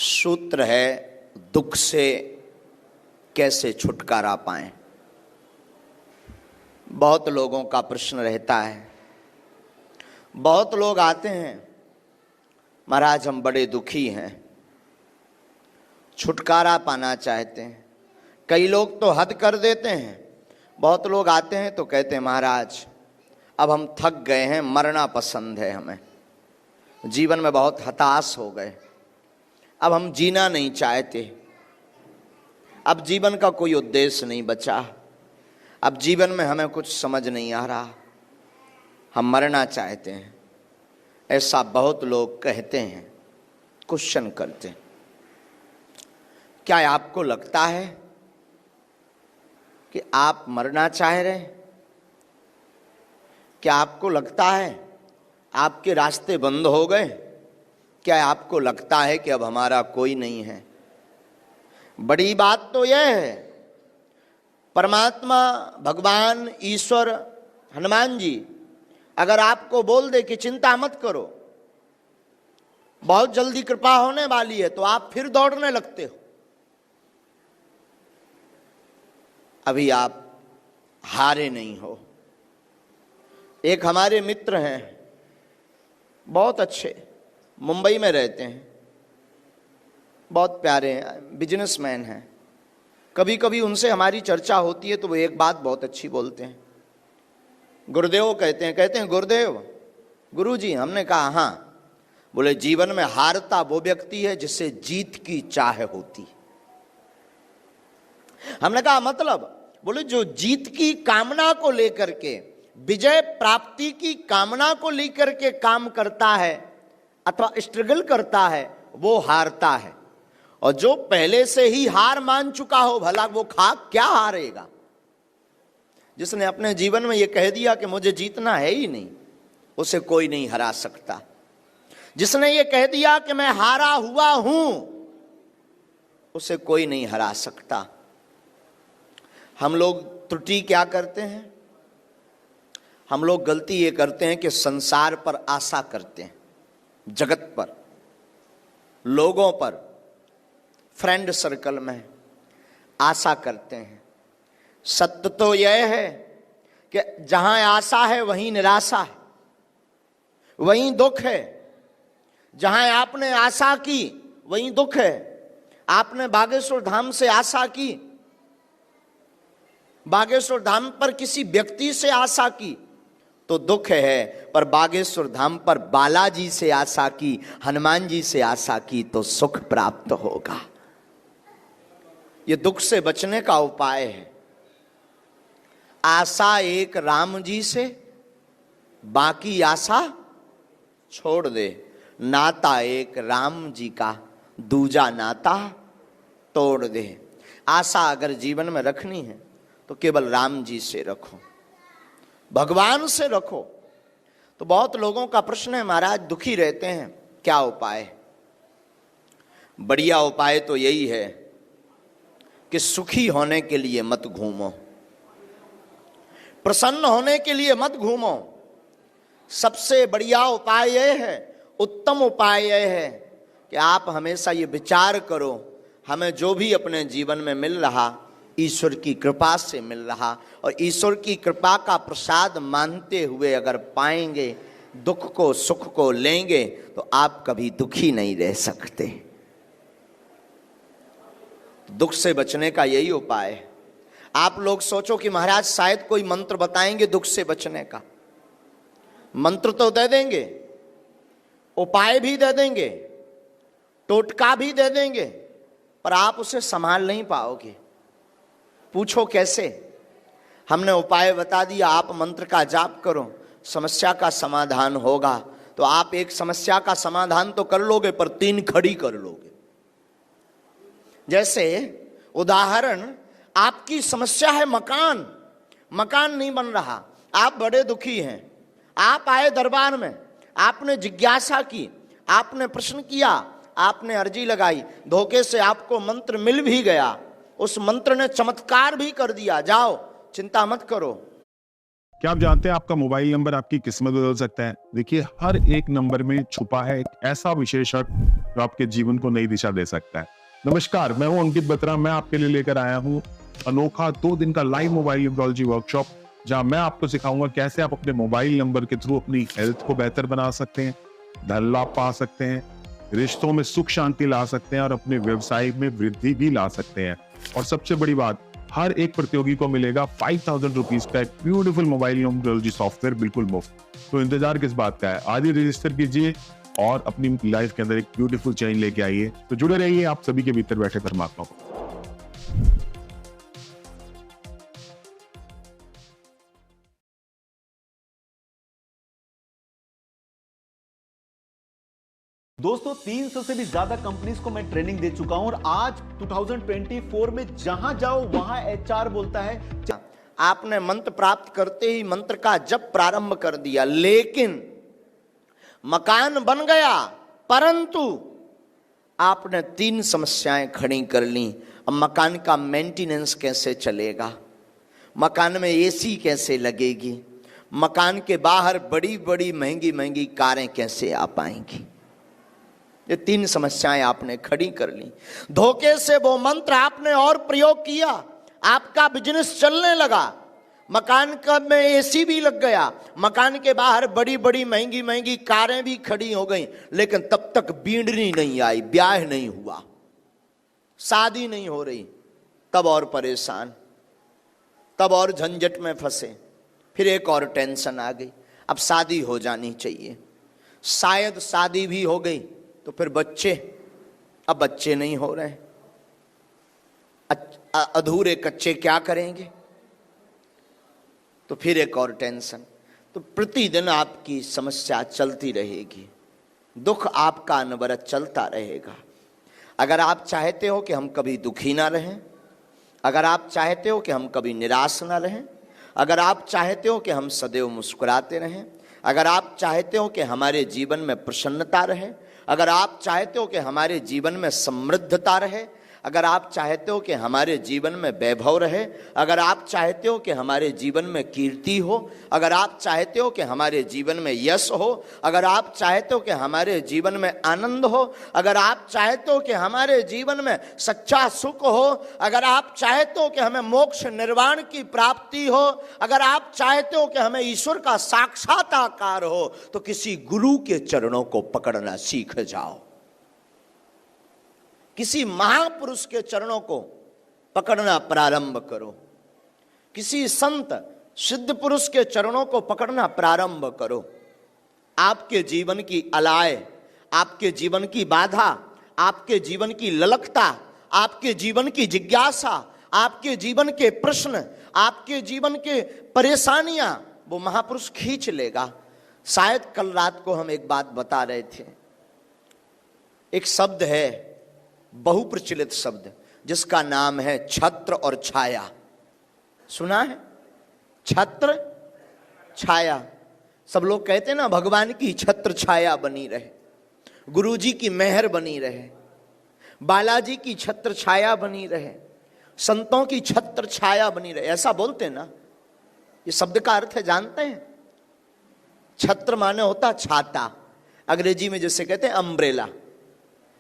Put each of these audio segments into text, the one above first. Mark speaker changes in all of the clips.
Speaker 1: सूत्र है दुख से कैसे छुटकारा पाएं। बहुत लोगों का प्रश्न रहता है। बहुत लोग आते हैं, महाराज हम बड़े दुखी हैं, छुटकारा पाना चाहते हैं। कई लोग तो हद कर देते हैं। बहुत लोग आते हैं तो कहते हैं महाराज अब हम थक गए हैं, मरना पसंद है हमें, जीवन में बहुत हताश हो गए, अब हम जीना नहीं चाहते, अब जीवन का कोई उद्देश्य नहीं बचा, अब जीवन में हमें कुछ समझ नहीं आ रहा, हम मरना चाहते हैं। ऐसा बहुत लोग कहते हैं, क्वेश्चन करते हैं। क्या आपको लगता है कि आप मरना चाह रहे हैं? क्या आपको लगता है आपके रास्ते बंद हो गए? क्या आपको लगता है कि अब हमारा कोई नहीं है? बड़ी बात तो यह है, परमात्मा, भगवान, ईश्वर, हनुमान जी अगर आपको बोल दे कि चिंता मत करो, बहुत जल्दी कृपा होने वाली है, तो आप फिर दौड़ने लगते हो। अभी आप हारे नहीं हो। एक हमारे मित्र हैं, बहुत अच्छे, मुंबई में रहते हैं, बहुत प्यारे हैं, बिजनेसमैन हैं। कभी कभी उनसे हमारी चर्चा होती है तो वो एक बात बहुत अच्छी बोलते हैं। गुरुदेव कहते हैं गुरुदेव, गुरुजी। हमने कहा हाँ। बोले जीवन में हारता वो व्यक्ति है जिससे जीत की चाह होती। हमने कहा मतलब? बोले जो जीत की कामना को लेकर के, विजय प्राप्ति की कामना को लेकर के काम करता है अथवा स्ट्रगल करता है वो हारता है, और जो पहले से ही हार मान चुका हो भला वो क्या हारेगा। जिसने अपने जीवन में ये कह दिया कि मुझे जीतना है ही नहीं, उसे कोई नहीं हरा सकता। जिसने ये कह दिया कि मैं हारा हुआ हूं, उसे कोई नहीं हरा सकता। हम लोग त्रुटि क्या करते हैं? हम लोग गलती ये करते हैं कि संसार पर आशा करते हैं, जगत पर, लोगों पर, फ्रेंड सर्कल में आशा करते हैं। सत्य तो यह है कि जहां आशा है वहीं निराशा है, वहीं दुख है। जहां आपने आशा की वहीं दुख है। आपने बागेश्वर धाम से आशा की, बागेश्वर धाम पर किसी व्यक्ति से आशा की तो दुख है, पर बागेश्वर धाम पर बालाजी से आशा की, हनुमान जी से आशा की तो सुख प्राप्त होगा। ये दुख से बचने का उपाय है। आशा एक राम जी से, बाकी आशा छोड़ दे। नाता एक राम जी का, दूजा नाता तोड़ दे। आशा अगर जीवन में रखनी है तो केवल राम जी से रखो, भगवान से रखो। तो बहुत लोगों का प्रश्न है महाराज दुखी रहते हैं, क्या उपाय? बढ़िया उपाय तो यही है कि सुखी होने के लिए मत घूमो, प्रसन्न होने के लिए मत घूमो। सबसे बढ़िया उपाय यह है, उत्तम उपाय यह है कि आप हमेशा ये विचार करो, हमें जो भी अपने जीवन में मिल रहा ईश्वर की कृपा से मिल रहा, और ईश्वर की कृपा का प्रसाद मानते हुए अगर पाएंगे, दुख को सुख को लेंगे तो आप कभी दुखी नहीं रह सकते। दुख से बचने का यही उपाय है। आप लोग सोचो कि महाराज शायद कोई मंत्र बताएंगे दुख से बचने का। मंत्र तो दे देंगे, उपाय भी दे देंगे, टोटका भी दे देंगे, पर आप उसे संभाल नहीं पाओगे। पूछो कैसे? हमने उपाय बता दिया, आप मंत्र का जाप करो, समस्या का समाधान होगा। तो आप एक समस्या का समाधान तो कर लोगे, पर 3 खड़ी कर लोगे। जैसे उदाहरण, आपकी समस्या है मकान, मकान नहीं बन रहा, आप बड़े दुखी हैं। आप आए दरबार में, आपने जिज्ञासा की, आपने प्रश्न किया, आपने अर्जी लगाई, धोखे से आपको मंत्र मिल भी गया, उस मंत्र ने चमत्कार भी कर दिया। जाओ, चिंता मत करो।
Speaker 2: क्या आप जानते हैं आपका मोबाइल नंबर आपकी किस्मत बदल सकता है? देखिए, हर एक नंबर में छुपा है एक ऐसा विशेषक जो आपके जीवन को नई दिशा दे सकता है। नमस्कार, मैं हूं अंकित बत्रा। मैं आपके लिए लेकर आया हूं अनोखा 2 दिन का लाइव मोबाइल न्यूमरोलॉजी वर्कशॉप, जहां मैं आपको सिखाऊंगा कैसे आप अपने मोबाइल नंबर के थ्रू अपनी हेल्थ को बेहतर बना सकते हैं, धन लाभ पा सकते हैं, रिश्तों में सुख शांति ला सकते हैं और अपने व्यवसाय में वृद्धि भी ला सकते हैं। और सबसे बड़ी बात, हर एक प्रतियोगी को मिलेगा 5000 रुपीज का एक ब्यूटीफुल मोबाइल न्यूमरोलॉजी सॉफ्टवेयर बिल्कुल मुफ्त। तो इंतजार किस बात का है, आज ही रजिस्टर कीजिए और अपनी लाइफ के अंदर एक ब्यूटीफुल चेंज लेके आइए। तो जुड़े रहिए आप सभी के भीतर बैठे परमात्मा को।
Speaker 3: दोस्तों 300 से भी ज्यादा कंपनीज को मैं ट्रेनिंग दे चुका हूं और आज 2024 में जहां जाओ वहां एचआर बोलता है।
Speaker 1: आपने मंत्र प्राप्त करते ही मंत्र का जप प्रारंभ कर दिया, लेकिन मकान बन गया, परंतु आपने 3 समस्याएं खड़ी कर ली। अब मकान का मेंटेनेंस कैसे चलेगा, मकान में एसी कैसे लगेगी, मकान के बाहर बड़ी बड़ी महंगी महंगी कारें कैसे आ पाएंगी। ये 3 समस्याएं आपने खड़ी कर ली। धोखे से वो मंत्र आपने और प्रयोग किया, आपका बिजनेस चलने लगा, मकान का में एसी भी लग गया, मकान के बाहर बड़ी बड़ी महंगी महंगी कारें भी खड़ी हो गई, लेकिन तब तक बींडनी नहीं आई, ब्याह नहीं हुआ, शादी नहीं हो रही। तब और परेशान, तब और झंझट में फंसे। फिर एक और टेंशन आ गई, अब शादी हो जानी चाहिए। शायद शादी भी हो गई तो फिर बच्चे, अब बच्चे नहीं हो रहे, अधूरे कच्चे क्या करेंगे। तो फिर एक और टेंशन। तो प्रतिदिन आपकी समस्या चलती रहेगी, दुख आपका अनवरत चलता रहेगा। अगर आप चाहते हो कि हम कभी दुखी ना रहें, अगर आप चाहते हो कि हम कभी निराश ना रहें, अगर आप चाहते हो कि हम सदैव मुस्कुराते रहें, अगर आप चाहते हो कि हमारे जीवन में प्रसन्नता रहे, अगर आप चाहते हो कि हमारे जीवन में समृद्धता रहे, अगर आप चाहते हो कि हमारे जीवन में वैभव रहे, अगर आप चाहते हो कि हमारे जीवन में कीर्ति हो, अगर आप चाहते हो कि हमारे जीवन में यश हो, अगर आप चाहते हो कि हमारे जीवन में आनंद हो, अगर आप चाहते हो कि हमारे जीवन में सच्चा सुख हो, अगर आप चाहते हो कि हमें मोक्ष निर्वाण की प्राप्ति हो, अगर आप चाहते हो कि हमें ईश्वर का साक्षात्कार हो, तो किसी गुरु के चरणों को पकड़ना सीख जाओ, किसी महापुरुष के चरणों को पकड़ना प्रारंभ करो, किसी संत सिद्ध पुरुष के चरणों को पकड़ना प्रारंभ करो। आपके जीवन की अलाय, आपके जीवन की बाधा, आपके जीवन की ललकता, आपके जीवन की जिज्ञासा, आपके जीवन के प्रश्न, आपके जीवन के परेशानियां वो महापुरुष खींच लेगा। शायद कल रात को हम एक बात बता रहे थे, एक शब्द है, बहुप्रचलित शब्द, जिसका नाम है छत्र और छाया। सुना है? छत्र छाया। सब लोग कहते हैं ना, भगवान की छत्र छाया बनी रहे, गुरुजी की मेहर बनी रहे, बालाजी की छत्र छाया बनी रहे, संतों की छत्र छाया बनी रहे, ऐसा बोलते हैं ना। ये शब्द का अर्थ है, जानते हैं? छत्र माने होता छाता, अंग्रेजी में जैसे कहते हैं अम्ब्रेला,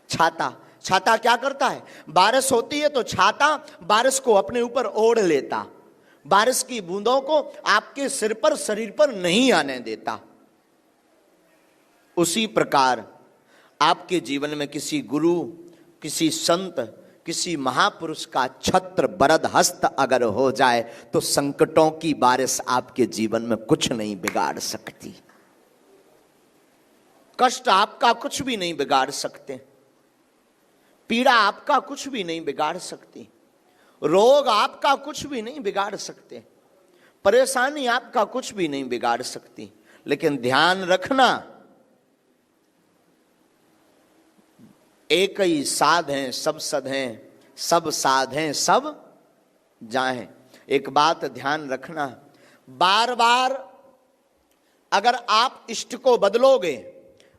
Speaker 1: छाता। छाता क्या करता है? बारिश होती है तो छाता बारिश को अपने ऊपर ओढ़ लेता, बारिश की बूंदों को आपके सिर पर, शरीर पर नहीं आने देता। उसी प्रकार आपके जीवन में किसी गुरु, किसी संत, किसी महापुरुष का छत्र बरद हस्त अगर हो जाए तो संकटों की बारिश आपके जीवन में कुछ नहीं बिगाड़ सकती, कष्ट आपका कुछ भी नहीं बिगाड़ सकते, पीड़ा आपका कुछ भी नहीं बिगाड़ सकती, रोग आपका कुछ भी नहीं बिगाड़ सकते, परेशानी आपका कुछ भी नहीं बिगाड़ सकती। लेकिन ध्यान रखना, एक ही साध हैं सब सद हैं, सब साध हैं सब जाहें। एक बात ध्यान रखना, बार बार अगर आप इष्ट को बदलोगे,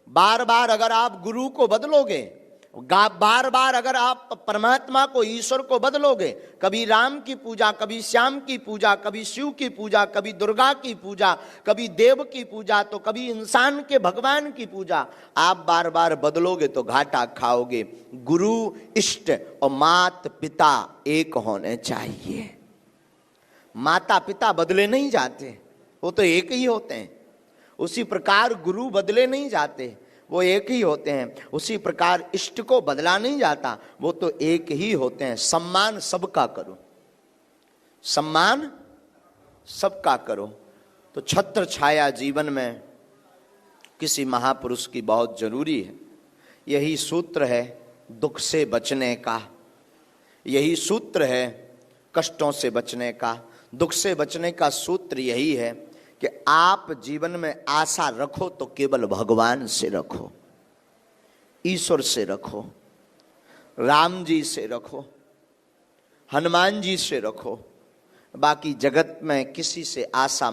Speaker 1: बार बार अगर आप गुरु को बदलोगे, बार बार अगर आप परमात्मा को, ईश्वर को बदलोगे, कभी राम की पूजा, कभी श्याम की पूजा, कभी शिव की पूजा, कभी दुर्गा की पूजा, कभी देव की पूजा, तो कभी इंसान के भगवान की पूजा, आप बार बार बदलोगे तो घाटा खाओगे। गुरु, इष्ट और मात पिता एक होने चाहिए। माता पिता बदले नहीं जाते, वो तो एक ही होते हैं। उसी प्रकार गुरु बदले नहीं जाते, वो एक ही होते हैं। उसी प्रकार इष्ट को बदला नहीं जाता, वो तो एक ही होते हैं। सम्मान सबका करो, सम्मान सबका करो। तो छत्र छाया जीवन में किसी महापुरुष की बहुत जरूरी है। यही सूत्र है दुख से बचने का, यही सूत्र है कष्टों से बचने का। दुख से बचने का सूत्र यही है कि आप जीवन में आशा रखो तो केवल भगवान से रखो, ईश्वर से रखो, राम जी से रखो, हनुमान जी से रखो। बाकी जगत में किसी से आशा